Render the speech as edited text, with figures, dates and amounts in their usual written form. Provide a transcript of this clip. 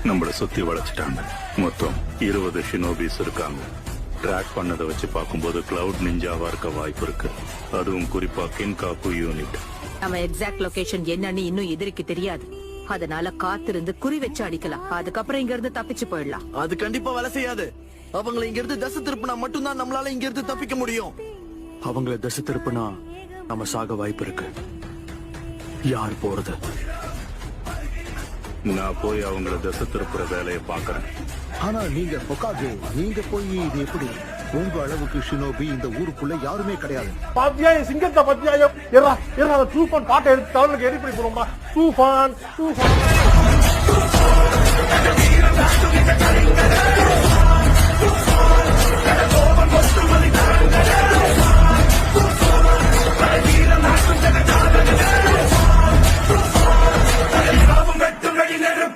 நம்மள சுத்தி வளைச்சிட்டாங்க. மொத்தம் 20 ஷினோபிஸ் இருக்காங்க. ட்ராக் பண்ணதை வச்சு பார்க்கும்போது கிளவுட் நிஞ்சாவா இருக்க வாய்ப்பு இருக்கு. அதுவும் குறிப்பா கின்காக்கு யூனிட். நம்ம எக்ஸாக்ட் லொகேஷன் என்னன்னு இன்னும் எதிரிக்கு தெரியாது. அதனால காத்திருந்து குறி வச்சு அடிக்கலாம். அதுக்கப்புறம் இங்க இருந்து தப்பிச்சு போயிடலாம். அது கண்டிப்பா வேலை செய்யாது. அவங்களை இங்க இருந்து தசை திருப்பினா மட்டும்தான் நம்மளால இங்க இருந்து தப்பிக்க முடியும். அவங்கள தசை திருப்பினா நம்ம சாக வாய்ப்பு இருக்கு. யார் போறது? நான் போய் அவங்கள தசை திருப்புற வேலையை பாக்குறேன். ஆனா நீங்க பொக்காகே, நீங்க போய் இது எப்படி? உங்க அளவுக்கு ஷினோபி இந்த ஊருக்குள்ள யாருமே கிடையாது. பாத்தியா சிங்கத்தை பத்தியா? தூஃபான் பாட்டை எடுத்து தலைமைக்கு எரிப்படி போறோம்டா. தூஃபான்